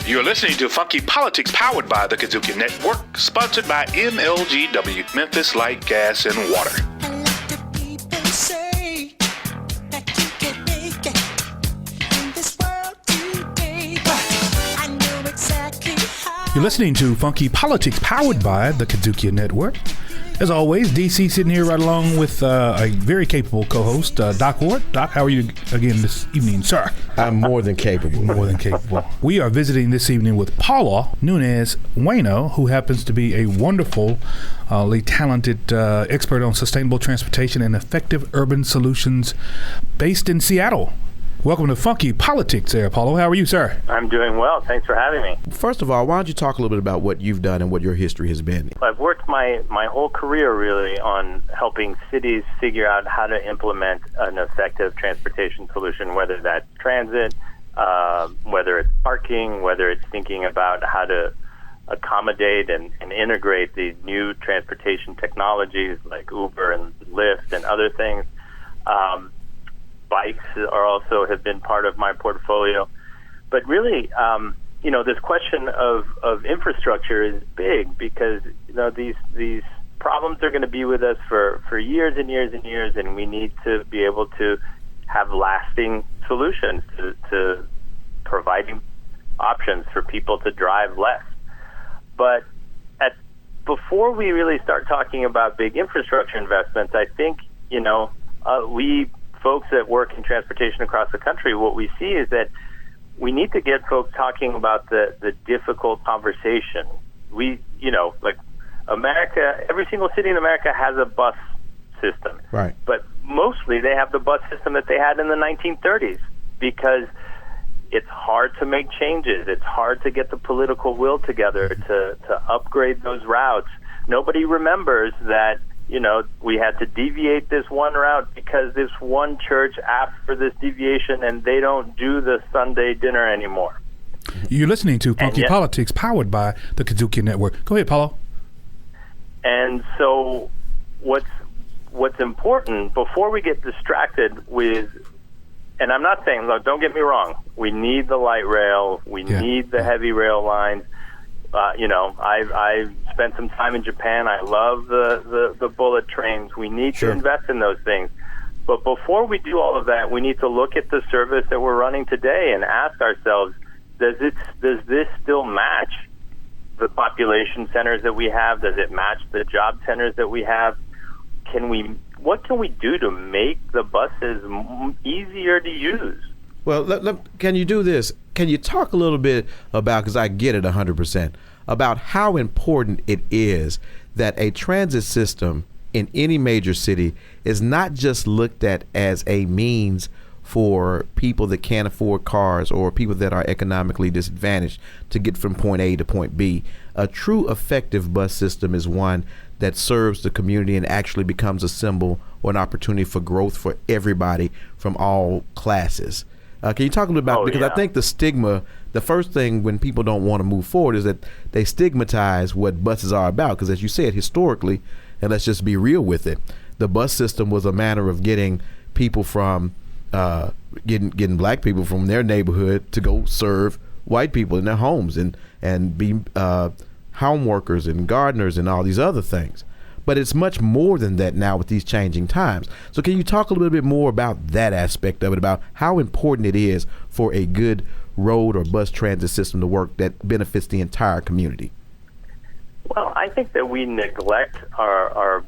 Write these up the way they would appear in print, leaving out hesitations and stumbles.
You're listening to Funky Politics, powered by the KUDZUKIAN Network, sponsored by MLGW, Memphis Light, Gas, and Water. You're listening to Funky Politics, powered by the KUDZUKIAN Network. As always, DC sitting here right along with a very capable co-host, Doc Ward. Doc, how are you again this evening, sir? I'm more than capable. More than capable. We are visiting this evening with Paulo Nunes-Ueno, who happens to be a wonderfully talented expert on sustainable transportation and effective urban solutions based in Seattle. Welcome to Funky Politics there, Paulo. How are you, sir? I'm doing well. Thanks for having me. First of all, why don't you talk a little bit about what you've done and what your history has been? I've worked my whole career really on helping cities figure out how to implement an effective transportation solution, whether that's transit, whether it's parking, whether it's thinking about how to accommodate and integrate these new transportation technologies like Uber and Lyft and other things. Bikes have been part of my portfolio. But really, this question of infrastructure is big because, these problems are going to be with us for years and years and years, and we need to be able to have lasting solutions to providing options for people to drive less. But before we really start talking about big infrastructure investments, I think, we folks that work in transportation across the country, what we see is that we need to get folks talking about the difficult conversation. Like America, every single city in America has a bus system. Right. But mostly they have the bus system that they had in the 1930s because it's hard to make changes. It's hard to get the political will together to upgrade those routes. Nobody remembers that we had to deviate this one route because this one church asked for this deviation and they don't do the Sunday dinner anymore. You're listening to Funky Politics, powered by the KUDZUKIAN Network. Go ahead, Paulo. And so what's important, before we get distracted with, and I'm not saying, look, don't get me wrong, we need the light rail, we need the heavy rail lines. I've spent some time in Japan. I love the bullet trains. We need to invest in those things. But before we do all of that, we need to look at the service that we're running today and ask ourselves, does this still match the population centers that we have? Does it match the job centers that we have? What can we do to make the buses easier to use? Well, can you do this? Can you talk a little bit about, because I get it 100%, about how important it is that a transit system in any major city is not just looked at as a means for people that can't afford cars or people that are economically disadvantaged to get from point A to point B. A true effective bus system is one that serves the community and actually becomes a symbol or an opportunity for growth for everybody from all classes. Can you talk a little about, because I think the stigma, the first thing when people don't want to move forward is that they stigmatize what buses are about. Because as you said, historically, and let's just be real with it, the bus system was a manner of getting people from, getting black people from their neighborhood to go serve white people in their homes and be home workers and gardeners and all these other things. But it's much more than that now with these changing times. So can you talk a little bit more about that aspect of it, about how important it is for a good road or bus transit system to work that benefits the entire community? Well, I think that we neglect our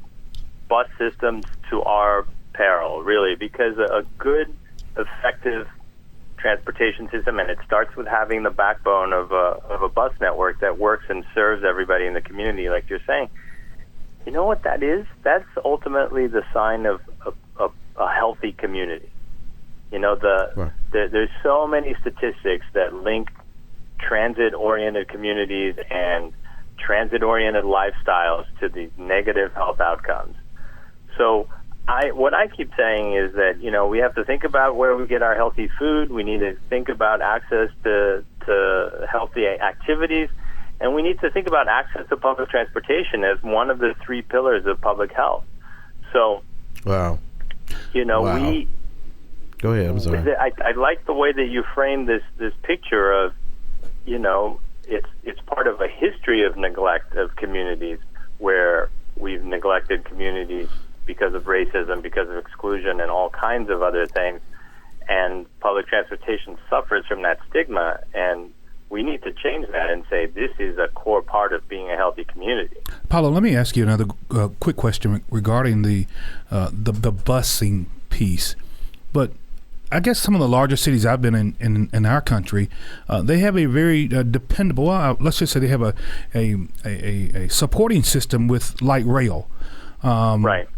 bus systems to our peril, really, because a good, effective transportation system, and it starts with having the backbone of a bus network that works and serves everybody in the community, like you're saying. You know what that is? That's ultimately the sign of a healthy community. There's so many statistics that link transit-oriented communities and transit-oriented lifestyles to these negative health outcomes. So what I keep saying is that, we have to think about where we get our healthy food. We need to think about access to healthy activities. And we need to think about access to public transportation as one of the three pillars of public health. So, Wow. Go ahead, I'm sorry. I like the way that you frame this picture of, it's part of a history of neglect of communities where we've neglected communities because of racism, because of exclusion, and all kinds of other things. And public transportation suffers from that stigma, and we need to change that and say this is a core part of being a healthy community. Paulo, let me ask you another quick question regarding the busing piece. But I guess some of the larger cities I've been in our country, they have a very dependable. Let's just say they have a supporting system with light rail. Right.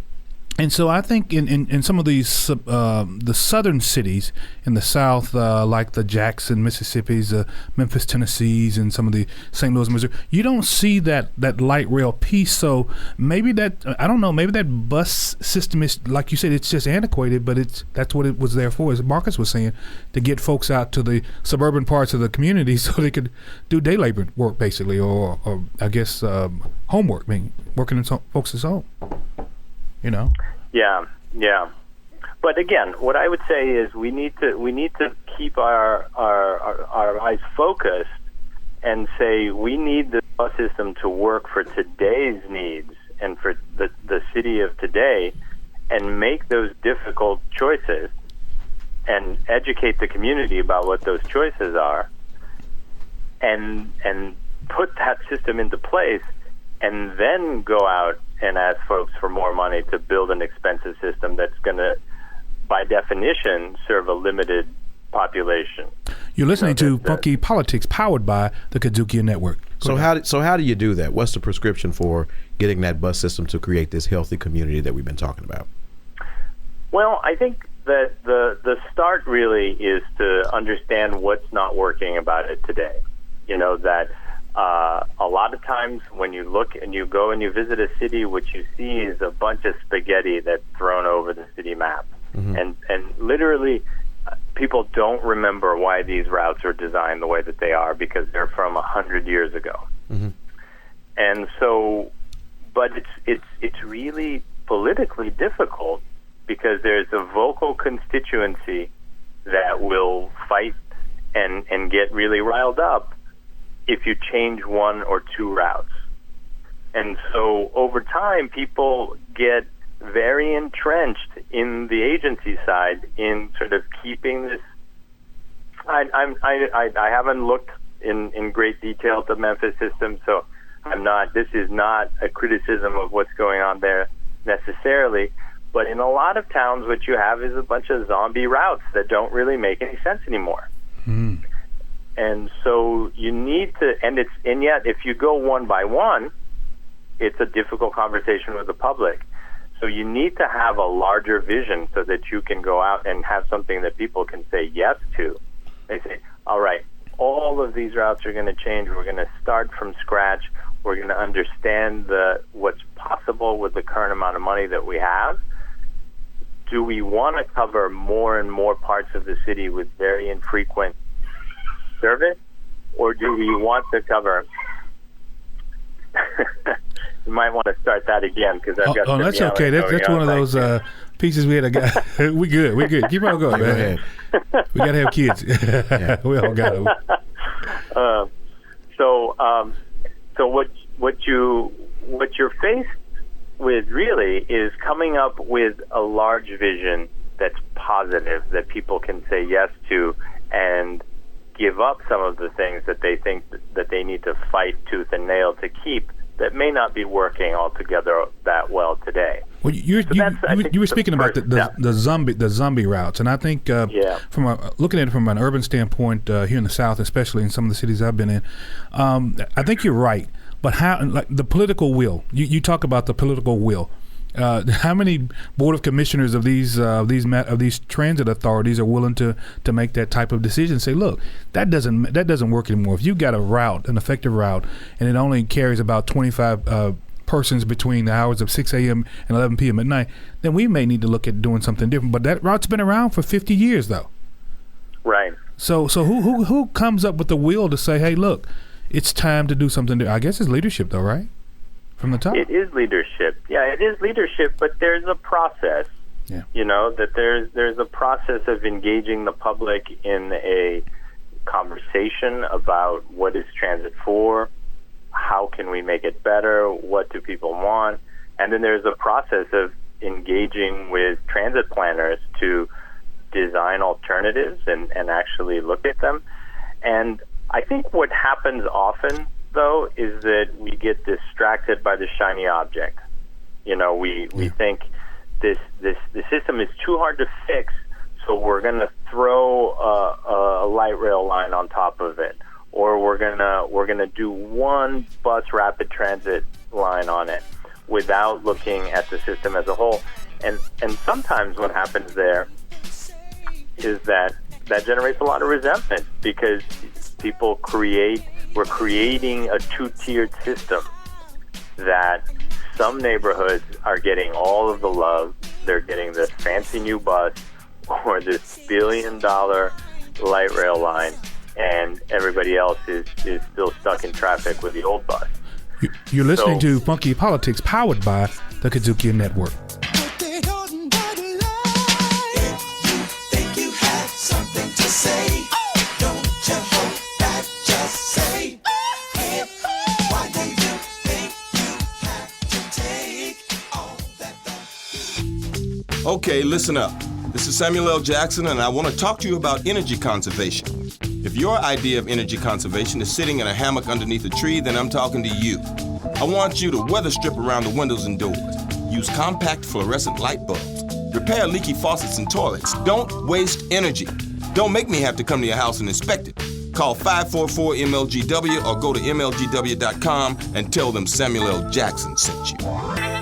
And so I think in some of these the southern cities in the South, like the Jackson, Mississippi's, Memphis, Tennessee's, and some of the St. Louis, Missouri, you don't see that light rail piece. So maybe I don't know, maybe that bus system is, like you said, it's just antiquated, but that's what it was there for, as Marcus was saying, to get folks out to the suburban parts of the community so they could do day labor work, basically, or I guess homework, working in folks' home. Yeah. But again, what I would say is we need to keep our eyes focused and say we need the bus system to work for today's needs and for the city of today, and make those difficult choices and educate the community about what those choices are, and put that system into place, and then go out and ask folks for more money to build an expensive system that's going to, by definition, serve a limited population. You're listening to Funky Politics, powered by the KUDZUKIAN Network. So how do you do that? What's the prescription for getting that bus system to create this healthy community that we've been talking about? Well, I think that the start really is to understand what's not working about it today. That a lot of times when you look and you go and you visit a city, what you see is a bunch of spaghetti that's thrown over the city map. Mm-hmm. And literally people don't remember why these routes are designed the way that they are, because they're from 100 years ago. Mm-hmm. And so, but it's really politically difficult, because there's a vocal constituency that will fight and get really riled up if you change one or two routes. And so over time, people get very entrenched in the agency side in sort of keeping this. I haven't looked in great detail at the Memphis system, so this is not a criticism of what's going on there necessarily. But in a lot of towns, what you have is a bunch of zombie routes that don't really make any sense anymore. Mm. And so you need to, and yet if you go one by one, it's a difficult conversation with the public. So you need to have a larger vision so that you can go out and have something that people can say yes to. They say, all right, all of these routes are going to change. We're going to start from scratch. We're going to understand what's possible with the current amount of money that we have. Do we want to cover more and more parts of the city with very infrequent service, or do we want to cover? You might want to start that again, because I've got. Oh, that's okay. That's one of those pieces we had a guy. We good. Keep on going, man. We gotta have kids. Yeah. We all got it. So what you're faced with really is coming up with a large vision that's positive, that people can say yes to, and give up some of the things that they think that they need to fight tooth and nail to keep, that may not be working altogether that well today. Well, you were speaking about the zombie routes, and I think from looking at it from an urban standpoint here in the South, especially in some of the cities I've been in, I think you're right. But how, like the political will? You talk about the political will. How many board of commissioners of these transit authorities are willing to make that type of decision? Say, look, that doesn't work anymore. If you got a route, an effective route, and it only carries about 25 persons between the hours of 6 a.m. and 11 p.m. at night, then we may need to look at doing something different. But that route's been around for 50 years, though. Right. So who comes up with the will to say, hey, look, it's time to do something? I guess it's leadership, though, right? From the top. It is leadership. Yeah, it is leadership, but there's a process. Yeah. That there's a process of engaging the public in a conversation about what is transit for, how can we make it better, what do people want, and then there's a process of engaging with transit planners to design alternatives and actually look at them. And I think what happens often, though, is that we get distracted by the shiny object. You know, we think the system is too hard to fix, so we're going to throw a light rail line on top of it, or we're gonna do one bus rapid transit line on it without looking at the system as a whole. And sometimes what happens there is that generates a lot of resentment, because we're creating a two-tiered system that some neighborhoods are getting all of the love. They're getting this fancy new bus or this $1 billion light rail line, and everybody else is still stuck in traffic with the old bus. You're listening to Funky Politics, powered by the KUDZUKIAN Network. Okay, listen up. This is Samuel L. Jackson, and I want to talk to you about energy conservation. If your idea of energy conservation is sitting in a hammock underneath a tree, then I'm talking to you. I want you to weather strip around the windows and doors. Use compact fluorescent light bulbs. Repair leaky faucets and toilets. Don't waste energy. Don't make me have to come to your house and inspect it. Call 544-MLGW or go to MLGW.com and tell them Samuel L. Jackson sent you.